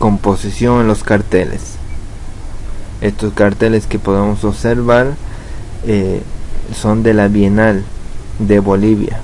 composición en los carteles. Estos carteles que podemos observar son de la Bienal de Bolivia.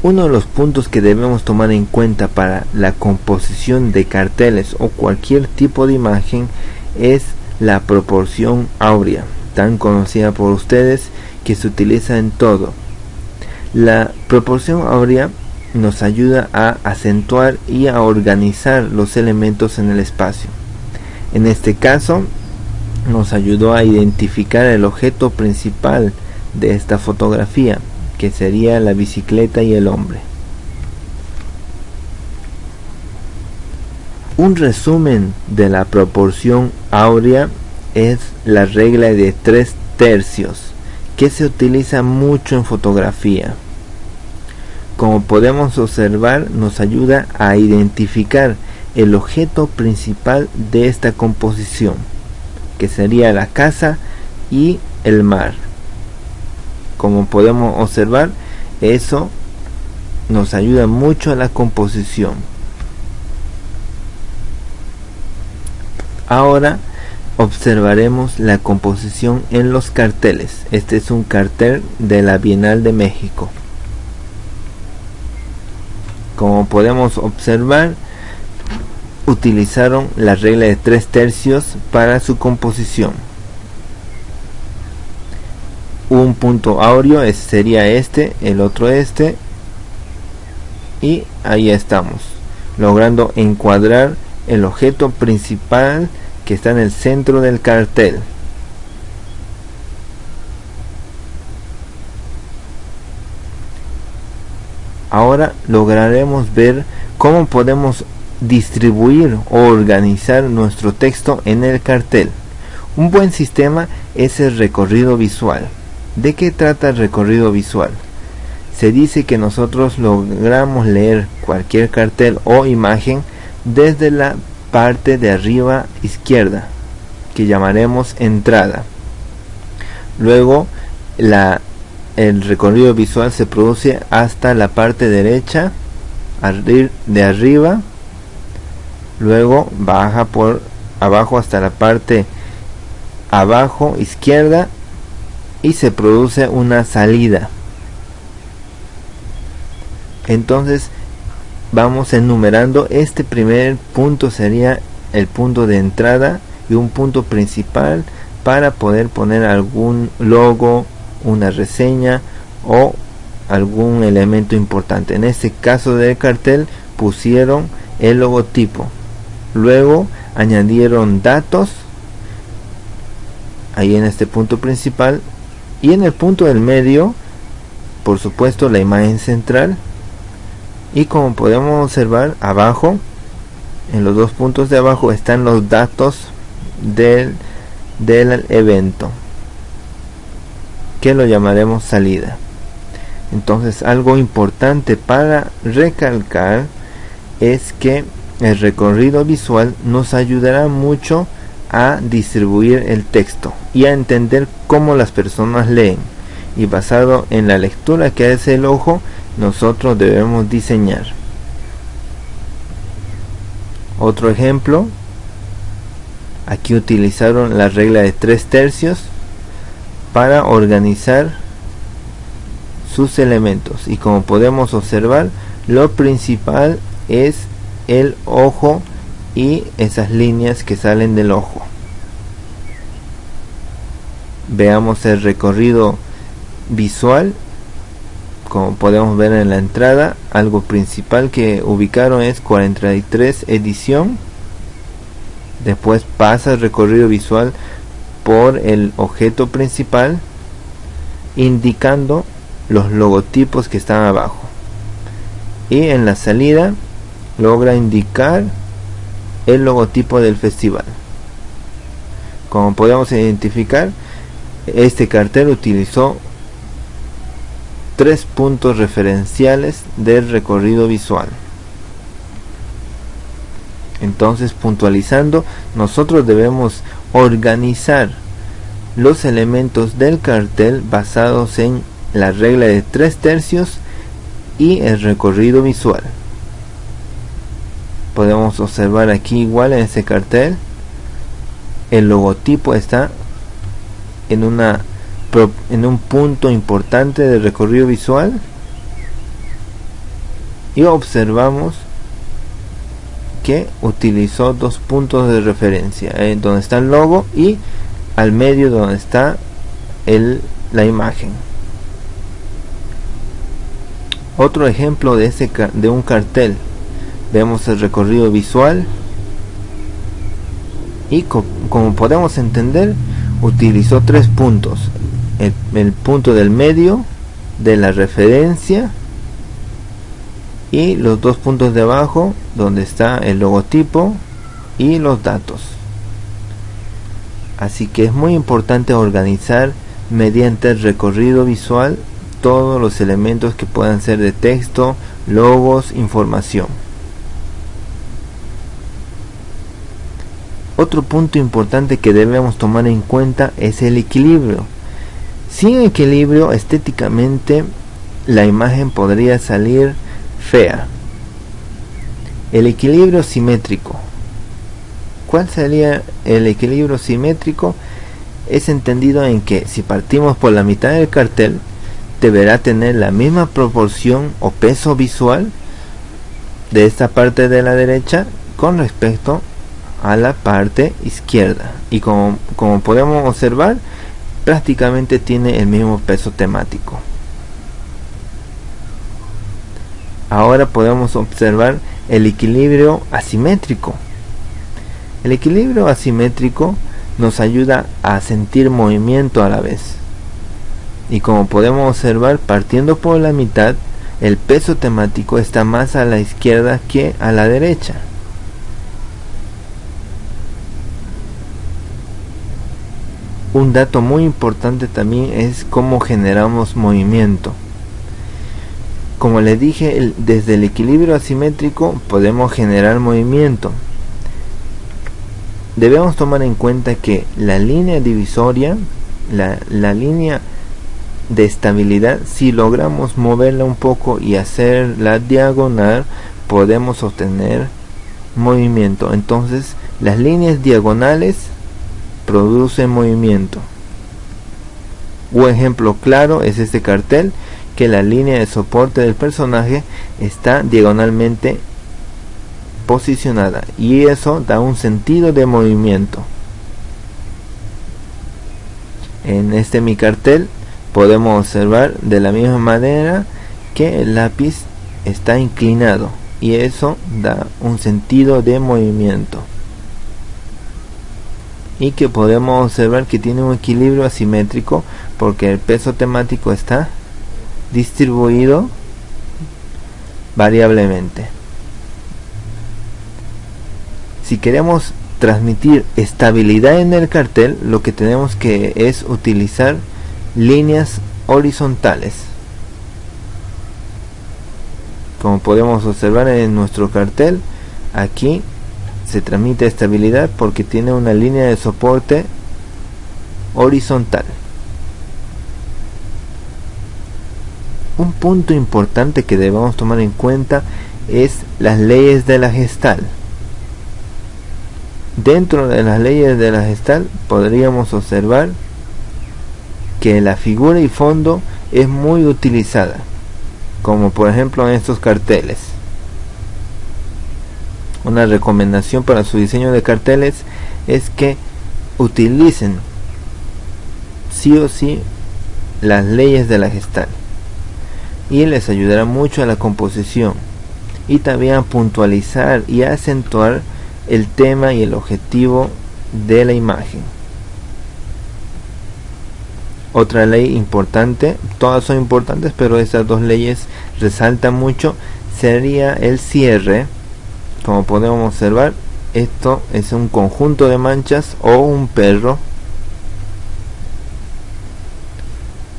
Uno de los puntos que debemos tomar en cuenta para la composición de carteles o cualquier tipo de imagen es la proporción áurea, tan conocida por ustedes, que se utiliza en todo. La proporción áurea nos ayuda a acentuar y a organizar los elementos en el espacio. En este caso, nos ayudó a identificar el objeto principal de esta fotografía, que sería la bicicleta y el hombre. Un resumen de la proporción áurea es la regla de 3/3, que se utiliza mucho en fotografía. Como podemos observar, nos ayuda a identificar el objeto principal de esta composición, que sería la casa y el mar. Como podemos observar, eso nos ayuda mucho a la composición. Ahora observaremos la composición en los carteles. Este es un cartel de la Bienal de México. Como podemos observar, utilizaron la regla de 3/3 para su composición. Un punto áureo sería este, el otro este, y ahí estamos, logrando encuadrar el objeto principal que está en el centro del cartel. Ahora lograremos ver cómo podemos distribuir o organizar nuestro texto en el cartel. Un buen sistema es el recorrido visual. ¿De qué trata el recorrido visual? Se dice que nosotros logramos leer cualquier cartel o imagen desde la parte de arriba izquierda, que llamaremos entrada. Luego el recorrido visual se produce hasta la parte derecha de arriba, luego baja por abajo hasta la parte abajo izquierda y se produce una salida. Entonces vamos enumerando. Este primer punto sería el punto de entrada y un punto principal para poder poner algún logo, una reseña o algún elemento importante. En este caso del cartel pusieron el logotipo, luego añadieron datos ahí en este punto principal, y en el punto del medio, por supuesto, la imagen central. Y como podemos observar abajo, en los dos puntos de abajo están los datos del evento, que lo llamaremos salida. Entonces, algo importante para recalcar es que el recorrido visual nos ayudará mucho a distribuir el texto y a entender cómo las personas leen, y basado en la lectura que hace el ojo, nosotros debemos diseñar. Otro ejemplo, aquí utilizaron la regla de 3/3 para organizar sus elementos, y como podemos observar, lo principal es el ojo y esas líneas que salen del ojo. Veamos el recorrido visual. Como podemos ver en la entrada, algo principal que ubicaron es 43 edición. Después pasa el recorrido visual por el objeto principal, indicando los logotipos que están abajo, y en la salida logra indicar el logotipo del festival. Como podemos identificar, este cartel utilizó 3 puntos referenciales del recorrido visual. Entonces, puntualizando, nosotros debemos organizar los elementos del cartel basados en la regla de 3/3 y el recorrido visual. Podemos observar aquí igual en este cartel el logotipo está en un punto importante del recorrido visual, y observamos que utilizó dos puntos de referencia, donde está el logo y al medio donde está la imagen. Otro ejemplo de un cartel, vemos el recorrido visual y como podemos entender, utilizó tres puntos: el punto del medio, de la referencia, y los dos puntos de abajo donde está el logotipo y los datos. Así que es muy importante organizar mediante el recorrido visual todos los elementos que puedan ser de texto, logos, información. Otro punto importante que debemos tomar en cuenta es el equilibrio. Sin equilibrio, estéticamente la imagen podría salir fea. El equilibrio simétrico. ¿Cuál sería el equilibrio simétrico? Es entendido en que si partimos por la mitad del cartel, deberá tener la misma proporción o peso visual de esta parte de la derecha con respecto a la parte izquierda, y como podemos observar, prácticamente tiene el mismo peso temático. Ahora podemos observar el equilibrio asimétrico. El equilibrio asimétrico nos ayuda a sentir movimiento a la vez, y como podemos observar, partiendo por la mitad, el peso temático está más a la izquierda que a la derecha. Un dato muy importante también es cómo generamos movimiento. Como les dije, desde el equilibrio asimétrico podemos generar movimiento. Debemos tomar en cuenta que la línea divisoria, la línea de estabilidad, si logramos moverla un poco y hacerla diagonal, podemos obtener movimiento. Entonces, las líneas diagonales producen movimiento. Un ejemplo claro es este cartel, que la línea de soporte del personaje está diagonalmente posicionada, y eso da un sentido de movimiento. En mi cartel podemos observar de la misma manera que el lápiz está inclinado, y eso da un sentido de movimiento, y que podemos observar que tiene un equilibrio asimétrico porque el peso temático está distribuido variablemente. Si queremos transmitir estabilidad en el cartel, lo que tenemos que es utilizar líneas horizontales. Como podemos observar en nuestro cartel, aquí se transmite estabilidad porque tiene una línea de soporte horizontal. Un punto importante que debemos tomar en cuenta es las leyes de la Gestalt. Dentro de las leyes de la Gestalt podríamos observar que la figura y fondo es muy utilizada, como por ejemplo en estos carteles. Una recomendación para su diseño de carteles es que utilicen sí o sí las leyes de la Gestalt, y les ayudará mucho a la composición, y también a puntualizar y a acentuar el tema y el objetivo de la imagen. Otra ley importante, todas son importantes, pero estas dos leyes resaltan mucho, sería el cierre. Como podemos observar, esto es un conjunto de manchas o un perro.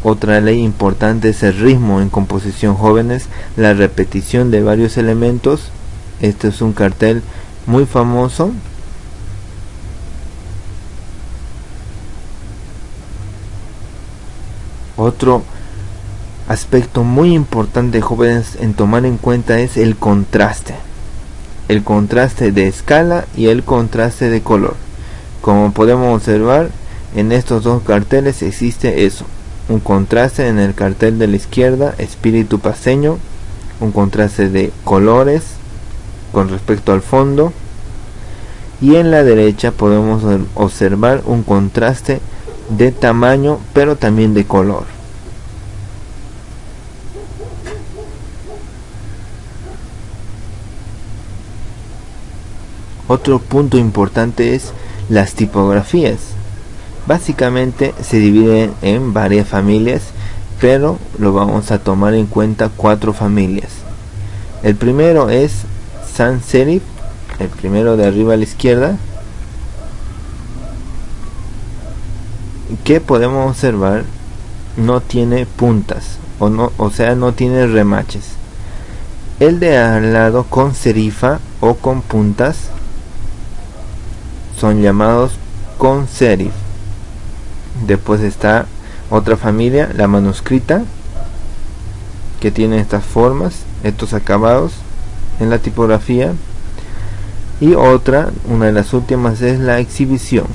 Otra ley importante es el ritmo en composición jóvenes, la repetición de varios elementos. Este es un cartel muy famoso. aspecto muy importante, jóvenes, en tomar en cuenta es el contraste de escala y el contraste de color. Como podemos observar, en estos dos carteles existe eso, un contraste en el cartel de la izquierda, espíritu paceño, un contraste de colores con respecto al fondo, y en la derecha podemos observar un contraste de tamaño pero también de color. Otro punto importante es las tipografías. Básicamente se dividen en varias familias, pero lo vamos a tomar en cuenta 4 familias. El primero es sans serif, el primero de arriba a la izquierda, que podemos observar no tiene puntas, o sea, no tiene remaches. El de al lado con serifa o con puntas son llamados con serif. Después está otra familia, la manuscrita, que tiene estas formas, estos acabados en la tipografía. Y otra, una de las últimas, es la exhibición,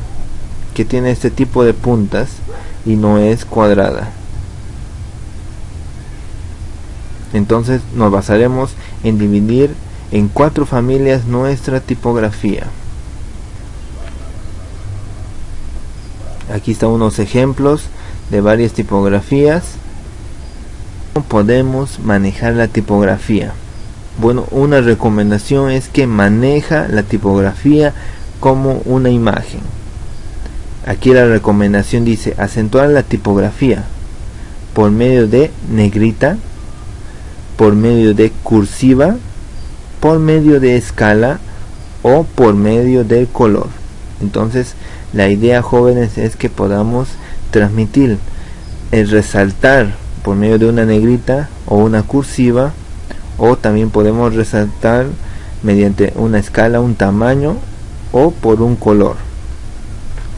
que tiene este tipo de puntas y no es cuadrada. Entonces nos basaremos en dividir en 4 familias nuestra tipografía. Aquí están unos ejemplos de varias tipografías. ¿Cómo podemos manejar la tipografía? Bueno, una recomendación es que maneja la tipografía como una imagen. Aquí la recomendación dice acentuar la tipografía por medio de negrita, por medio de cursiva, por medio de escala o por medio del color. Entonces la idea, jóvenes, es que podamos transmitir el resaltar por medio de una negrita o una cursiva, o también podemos resaltar mediante una escala, un tamaño o por un color.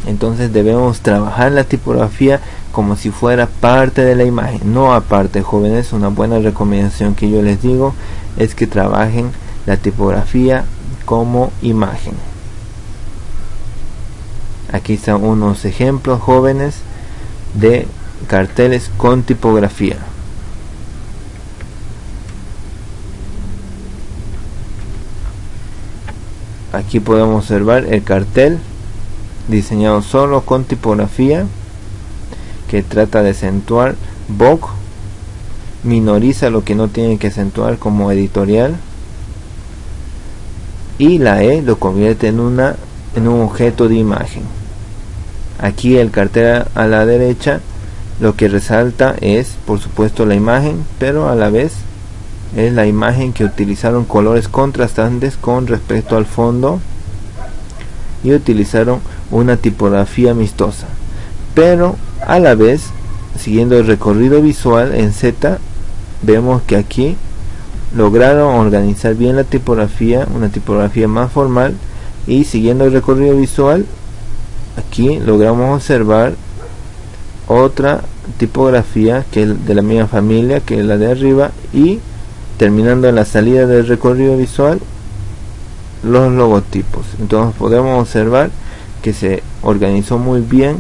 Entonces debemos trabajar la tipografía como si fuera parte de la imagen, no aparte, jóvenes. Una buena recomendación que yo les digo es que trabajen la tipografía como imagen. Aquí están unos ejemplos, jóvenes, de carteles con tipografía. Aquí podemos observar el cartel diseñado solo con tipografía, que trata de acentuar Vogue, minoriza lo que no tiene que acentuar como editorial, y la E lo convierte en un objeto de imagen. Aquí el cartel a la derecha lo que resalta es, por supuesto, la imagen, pero a la vez es la imagen que utilizaron colores contrastantes con respecto al fondo y utilizaron una tipografía amistosa, pero a la vez, siguiendo el recorrido visual en Z, vemos que aquí lograron organizar bien la tipografía, una tipografía más formal, y siguiendo el recorrido visual aquí logramos observar otra tipografía que es de la misma familia que es la de arriba, y terminando en la salida del recorrido visual los logotipos. Entonces podemos observar que se organizó muy bien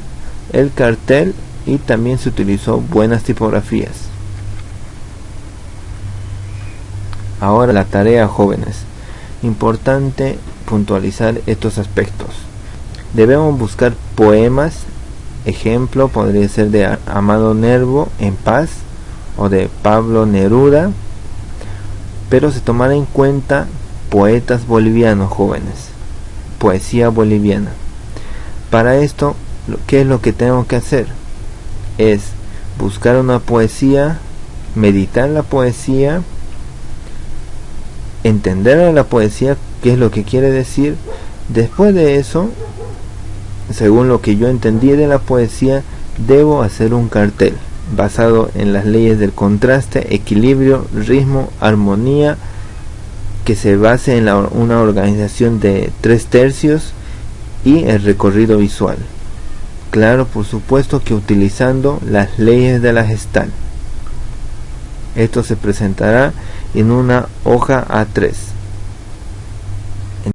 el cartel y también se utilizó buenas tipografías. Ahora la tarea, jóvenes, importante puntualizar estos aspectos. Debemos buscar poemas, ejemplo podría ser de Amado Nervo, En Paz, o de Pablo Neruda, pero se tomará en cuenta poetas bolivianos, jóvenes, poesía boliviana. Para esto, ¿qué es lo que tenemos que hacer? Es buscar una poesía, meditar la poesía, entender a la poesía qué es lo que quiere decir. Después de eso, según lo que yo entendí de la poesía, debo hacer un cartel basado en las leyes del contraste, equilibrio, ritmo, armonía, que se base en una organización de 3/3 y el recorrido visual. Claro, por supuesto que utilizando las leyes de la Gestalt. Esto se presentará en una hoja A3.